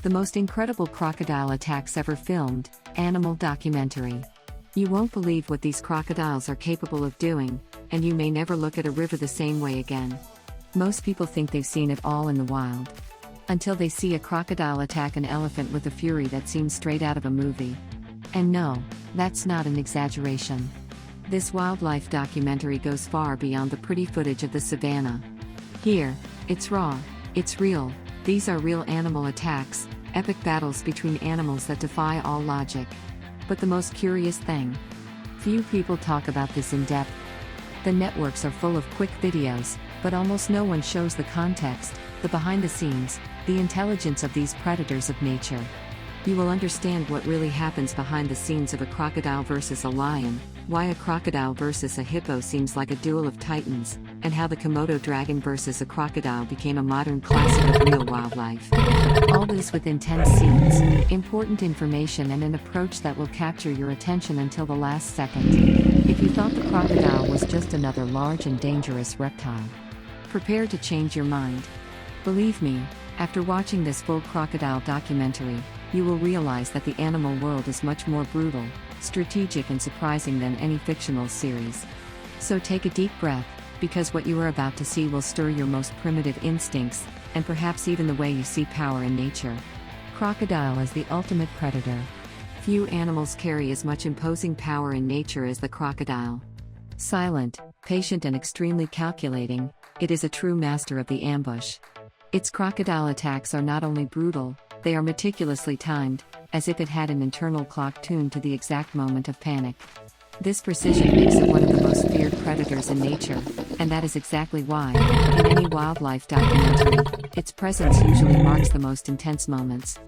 The most incredible crocodile attacks ever filmed, animal documentary. You won't believe what these crocodiles are capable of doing, and you may never look at a river the same way again. Most people think they've seen it all in the wild. Until they see a crocodile attack an elephant with a fury that seems straight out of a movie. And no, that's not an exaggeration. This wildlife documentary goes far beyond the pretty footage of the savannah. Here, it's raw, it's real, these are real animal attacks, epic battles between animals that defy all logic. But the most curious thing? Few people talk about this in depth. The networks are full of quick videos, but almost no one shows the context, the behind the scenes, the intelligence of these predators of nature. You will understand what really happens behind the scenes of a crocodile versus a lion, why a crocodile versus a hippo seems like a duel of titans, and how the Komodo dragon versus a crocodile became a modern classic of real wildlife. All this with intense scenes, important information and an approach that will capture your attention until the last second. If you thought the crocodile was just another large and dangerous reptile, prepare to change your mind. Believe me, after watching this full crocodile documentary, you will realize that the animal world is much more brutal, strategic and surprising than any fictional series. So take a deep breath, because what you are about to see will stir your most primitive instincts, and perhaps even the way you see power in nature. Crocodile is the ultimate predator. Few animals carry as much imposing power in nature as the crocodile. Silent, patient and extremely calculating, it is a true master of the ambush. Its crocodile attacks are not only brutal, they are meticulously timed, as if it had an internal clock tuned to the exact moment of panic. This precision makes it one of the most feared predators in nature, and that is exactly why, in any wildlife documentary, its presence usually marks the most intense moments.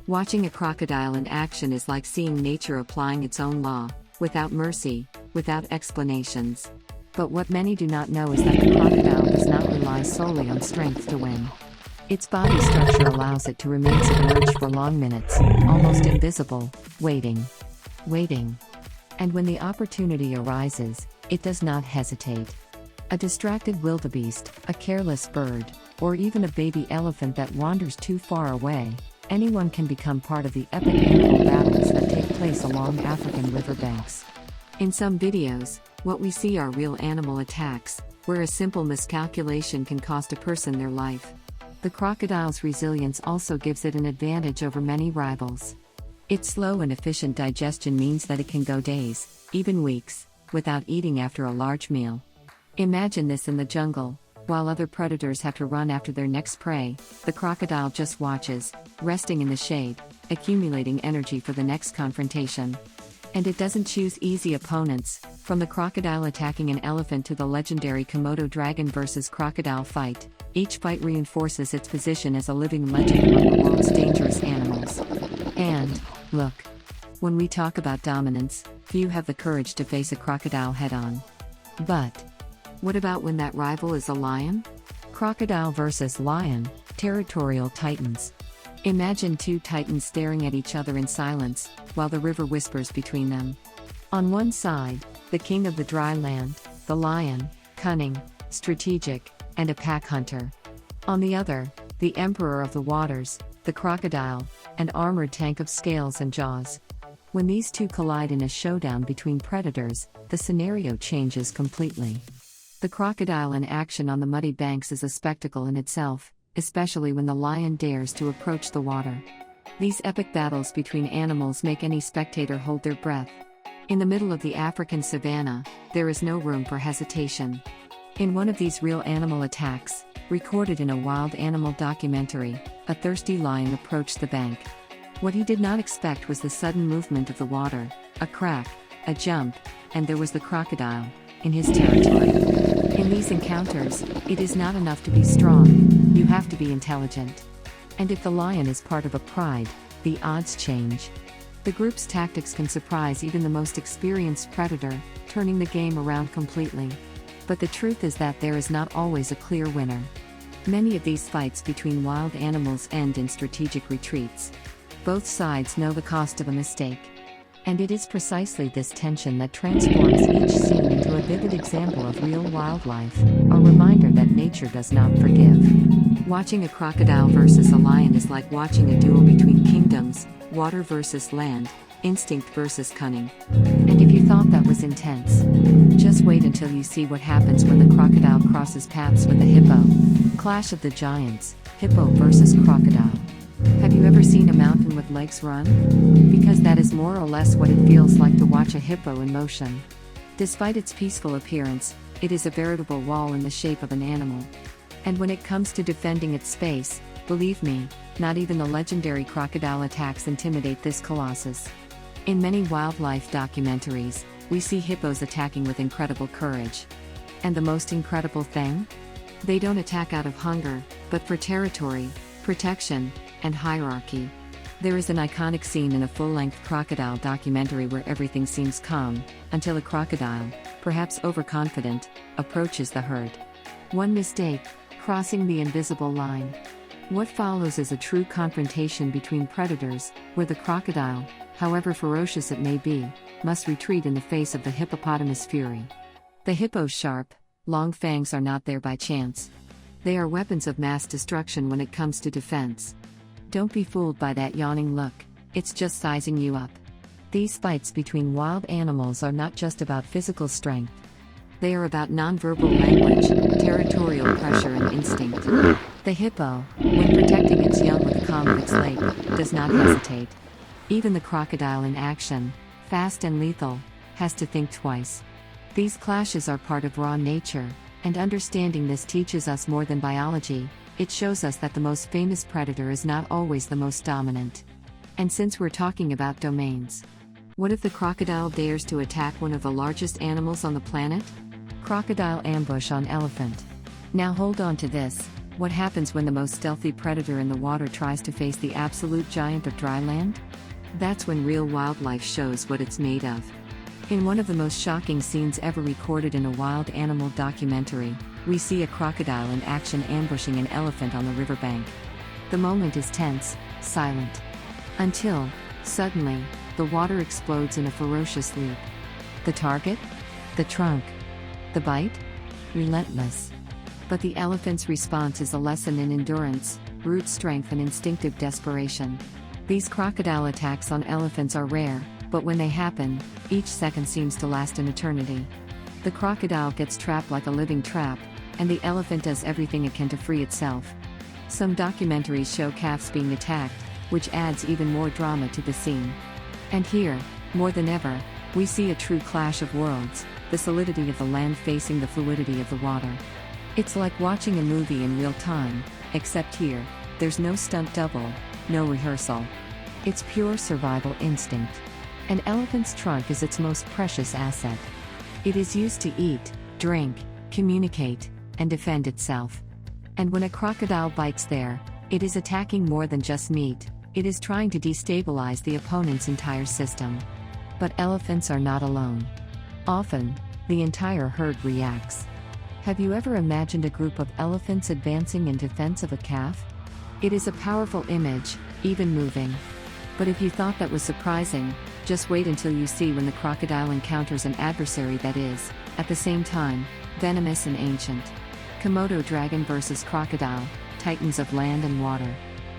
Watching a crocodile in action is like seeing nature applying its own law, without mercy, without explanations. But what many do not know is that the crocodile does not rely solely on strength to win. Its body structure allows it to remain submerged for long minutes, almost invisible, waiting. And when the opportunity arises, it does not hesitate. A distracted wildebeest, a careless bird, or even a baby elephant that wanders too far away, anyone can become part of the epic animal battles that take place along African riverbanks. In some videos, what we see are real animal attacks, where a simple miscalculation can cost a person their life. The crocodile's resilience also gives it an advantage over many rivals. Its slow and efficient digestion means that it can go days, even weeks, without eating after a large meal. Imagine this in the jungle. While other predators have to run after their next prey, the crocodile just watches, resting in the shade, accumulating energy for the next confrontation. And it doesn't choose easy opponents, from the crocodile attacking an elephant to the legendary Komodo dragon versus crocodile fight. Each fight reinforces its position as a living legend among the world's dangerous animals. And, look, when we talk about dominance, few have the courage to face a crocodile head-on. But what about when that rival is a lion? Crocodile versus lion, territorial titans. Imagine two titans staring at each other in silence, while the river whispers between them. On one side, the king of the dry land, the lion, cunning, strategic, and a pack hunter. On the other, the emperor of the waters, the crocodile, an armored tank of scales and jaws. When these two collide in a showdown between predators, the scenario changes completely. The crocodile in action on the muddy banks is a spectacle in itself, especially when the lion dares to approach the water. These epic battles between animals make any spectator hold their breath. In the middle of the African savannah, there is no room for hesitation. In one of these real animal attacks, recorded in a wild animal documentary, a thirsty lion approached the bank. What he did not expect was the sudden movement of the water, a crack, a jump, and there was the crocodile, in his territory. In these encounters, it is not enough to be strong, you have to be intelligent. And if the lion is part of a pride, the odds change. The group's tactics can surprise even the most experienced predator, turning the game around completely. But the truth is that there is not always a clear winner. Many of these fights between wild animals end in strategic retreats. Both sides know the cost of a mistake. And it is precisely this tension that transforms each scene into a vivid example of real wildlife, a reminder that nature does not forgive. Watching a crocodile versus a lion is like watching a duel between kingdoms, water versus land, instinct versus cunning. And if you thought that was intense, just wait until you see what happens when the crocodile crosses paths with a hippo. Clash of the giants, hippo versus crocodile. Have you ever seen a mountain with legs run? Because that is more or less what it feels like to watch a hippo in motion. Despite its peaceful appearance, it is a veritable wall in the shape of an animal. And when it comes to defending its space, believe me, not even the legendary crocodile attacks intimidate this colossus. In many wildlife documentaries, we see hippos attacking with incredible courage. And the most incredible thing? They don't attack out of hunger, but for territory, protection, and hierarchy. There is an iconic scene in a full-length crocodile documentary where everything seems calm, until a crocodile, perhaps overconfident, approaches the herd. One mistake, crossing the invisible line. What follows is a true confrontation between predators, where the crocodile, however ferocious it may be, must retreat in the face of the hippopotamus' fury. The hippo's sharp, long fangs are not there by chance. They are weapons of mass destruction when it comes to defense. Don't be fooled by that yawning look, it's just sizing you up. These fights between wild animals are not just about physical strength. They are about nonverbal language, territorial pressure and instinct. The hippo, when protecting its young with the calm of its lake, does not hesitate. Even the crocodile in action, fast and lethal, has to think twice. These clashes are part of raw nature, and understanding this teaches us more than biology. It shows us that the most famous predator is not always the most dominant. And since we're talking about domains, what if the crocodile dares to attack one of the largest animals on the planet? Crocodile ambush on elephant. Now hold on to this, what happens when the most stealthy predator in the water tries to face the absolute giant of dry land? That's when real wildlife shows what it's made of. In one of the most shocking scenes ever recorded in a wild animal documentary, we see a crocodile in action ambushing an elephant on the riverbank. The moment is tense, silent. Until, suddenly, the water explodes in a ferocious leap. The target? The trunk. The bite? Relentless. But the elephant's response is a lesson in endurance, brute strength and instinctive desperation. These crocodile attacks on elephants are rare, but when they happen, each second seems to last an eternity. The crocodile gets trapped like a living trap, and the elephant does everything it can to free itself. Some documentaries show calves being attacked, which adds even more drama to the scene. And here, more than ever, we see a true clash of worlds, the solidity of the land facing the fluidity of the water. It's like watching a movie in real time, except here, there's no stunt double, no rehearsal. It's pure survival instinct. An elephant's trunk is its most precious asset. It is used to eat, drink, communicate, and defend itself. And when a crocodile bites there, it is attacking more than just meat, it is trying to destabilize the opponent's entire system. But elephants are not alone. Often, the entire herd reacts. Have you ever imagined a group of elephants advancing in defense of a calf? It is a powerful image, even moving. But if you thought that was surprising, just wait until you see when the crocodile encounters an adversary that is, at the same time, venomous and ancient. Komodo dragon versus crocodile, titans of land and water.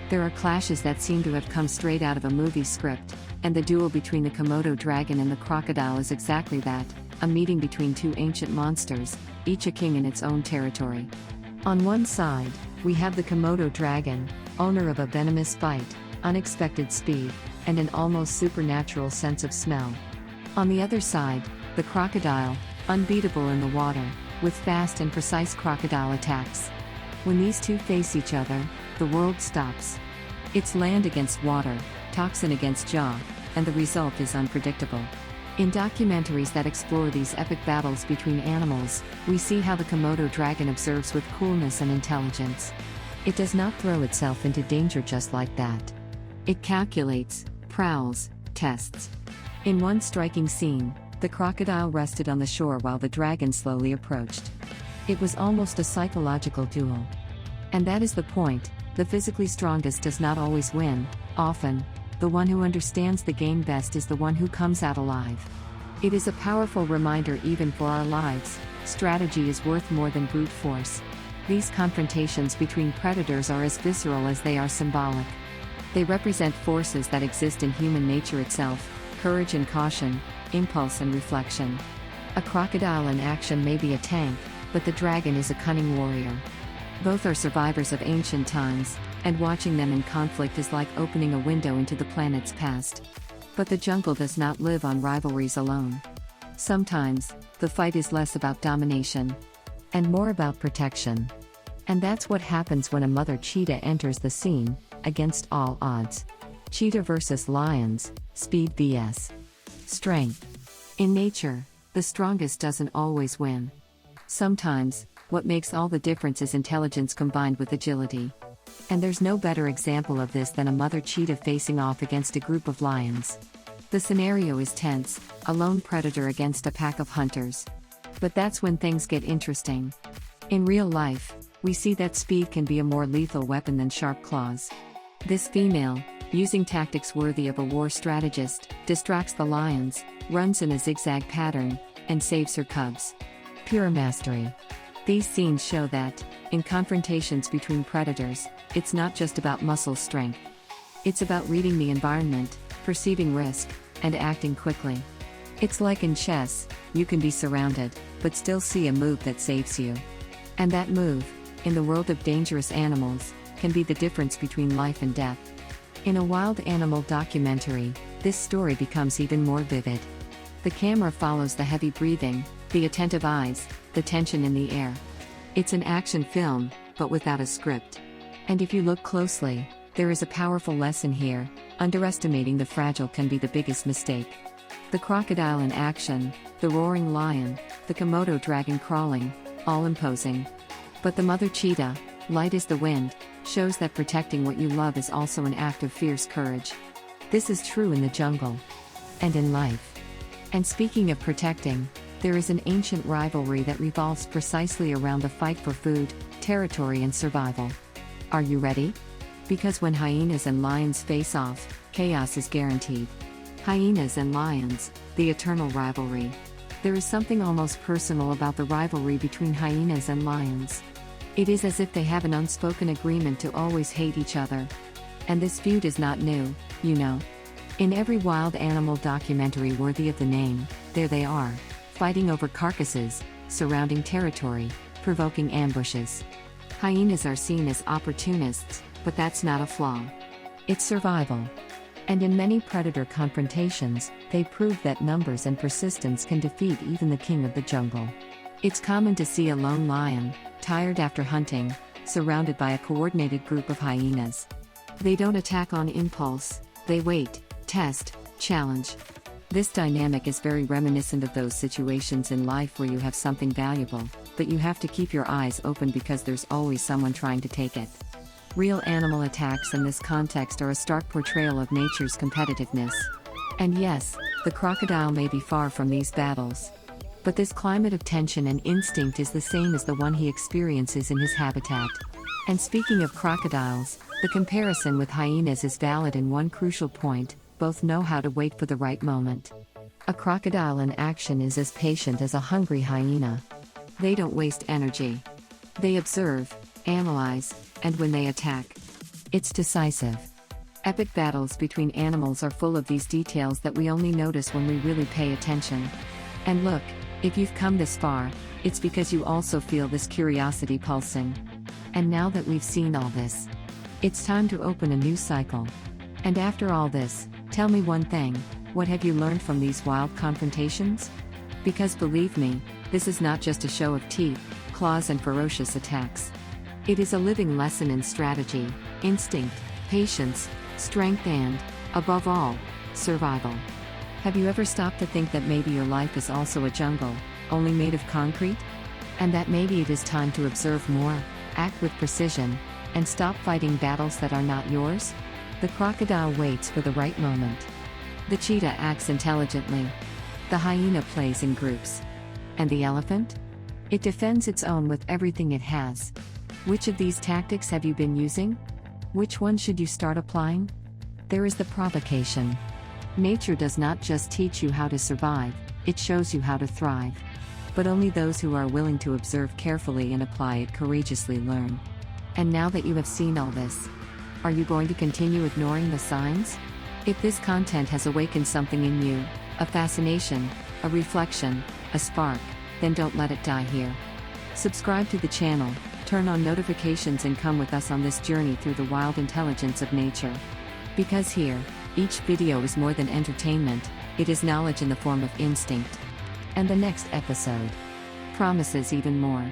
There are clashes that seem to have come straight out of a movie script, and the duel between the Komodo dragon and the crocodile is exactly that, a meeting between two ancient monsters, each a king in its own territory. On one side, we have the Komodo dragon, owner of a venomous bite, unexpected speed, and an almost supernatural sense of smell. On the other side, the crocodile, unbeatable in the water, with fast and precise crocodile attacks. When these two face each other, the world stops. It's land against water, toxin against jaw, and the result is unpredictable. In documentaries that explore these epic battles between animals, we see how the Komodo dragon observes with coolness and intelligence. It does not throw itself into danger just like that. It calculates, prowls, tests. In one striking scene, the crocodile rested on the shore while the dragon slowly approached. It was almost a psychological duel. And that is the point, the physically strongest does not always win, often, the one who understands the game best is the one who comes out alive. It is a powerful reminder even for our lives, strategy is worth more than brute force. These confrontations between predators are as visceral as they are symbolic. They represent forces that exist in human nature itself: courage and caution, impulse and reflection. A crocodile in action may be a tank, but the dragon is a cunning warrior. Both are survivors of ancient times, and watching them in conflict is like opening a window into the planet's past. But the jungle does not live on rivalries alone. Sometimes, the fight is less about domination and more about protection. And that's what happens when a mother cheetah enters the scene, against all odds. Cheetah versus lions, speed vs strength. In nature, the strongest doesn't always win. Sometimes, what makes all the difference is intelligence combined with agility. And there's no better example of this than a mother cheetah facing off against a group of lions. The scenario is tense, a lone predator against a pack of hunters. But that's when things get interesting. In real life, we see that speed can be a more lethal weapon than sharp claws. This female, using tactics worthy of a war strategist, distracts the lions, runs in a zigzag pattern, and saves her cubs. Pure mastery. These scenes show that, in confrontations between predators, it's not just about muscle strength. It's about reading the environment, perceiving risk, and acting quickly. It's like in chess, you can be surrounded, but still see a move that saves you. And that move, in the world of dangerous animals, can be the difference between life and death. In a wild animal documentary, this story becomes even more vivid. The camera follows the heavy breathing, the attentive eyes, the tension in the air. It's an action film, but without a script. And if you look closely, there is a powerful lesson here: underestimating the fragile can be the biggest mistake. The crocodile in action, the roaring lion, the Komodo dragon crawling, all imposing. But the mother cheetah, light as the wind, shows that protecting what you love is also an act of fierce courage. This is true in the jungle. And in life. And speaking of protecting, there is an ancient rivalry that revolves precisely around the fight for food, territory and survival. Are you ready? Because when hyenas and lions face off, chaos is guaranteed. Hyenas and lions, the eternal rivalry. There is something almost personal about the rivalry between hyenas and lions. It is as if they have an unspoken agreement to always hate each other. And this feud is not new, you know. In every wild animal documentary worthy of the name, there they are, fighting over carcasses, surrounding territory, provoking ambushes. Hyenas are seen as opportunists, but that's not a flaw. It's survival. And in many predator confrontations, they prove that numbers and persistence can defeat even the king of the jungle. It's common to see a lone lion, tired after hunting, surrounded by a coordinated group of hyenas. They don't attack on impulse, they wait, test, challenge. This dynamic is very reminiscent of those situations in life where you have something valuable, but you have to keep your eyes open because there's always someone trying to take it. Real animal attacks in this context are a stark portrayal of nature's competitiveness. And yes, the crocodile may be far from these battles. But this climate of tension and instinct is the same as the one he experiences in his habitat. And speaking of crocodiles, the comparison with hyenas is valid in one crucial point: both know how to wait for the right moment. A crocodile in action is as patient as a hungry hyena. They don't waste energy. They observe, analyze, and when they attack, it's decisive. Epic battles between animals are full of these details that we only notice when we really pay attention. And look, if you've come this far, it's because you also feel this curiosity pulsing. And now that we've seen all this, it's time to open a new cycle. And after all this, tell me one thing: what have you learned from these wild confrontations? Because believe me, this is not just a show of teeth, claws and ferocious attacks. It is a living lesson in strategy, instinct, patience, strength and, above all, survival. Have you ever stopped to think that maybe your life is also a jungle, only made of concrete? And that maybe it is time to observe more, act with precision, and stop fighting battles that are not yours? The crocodile waits for the right moment. The cheetah acts intelligently. The hyena plays in groups. And the elephant? It defends its own with everything it has. Which of these tactics have you been using? Which one should you start applying? There is the provocation. Nature does not just teach you how to survive, it shows you how to thrive. But only those who are willing to observe carefully and apply it courageously learn. And now that you have seen all this, are you going to continue ignoring the signs? If this content has awakened something in you, a fascination, a reflection, a spark, then don't let it die here. Subscribe to the channel, turn on notifications and come with us on this journey through the wild intelligence of nature. Because here, each video is more than entertainment, it is knowledge in the form of instinct. And the next episode promises even more.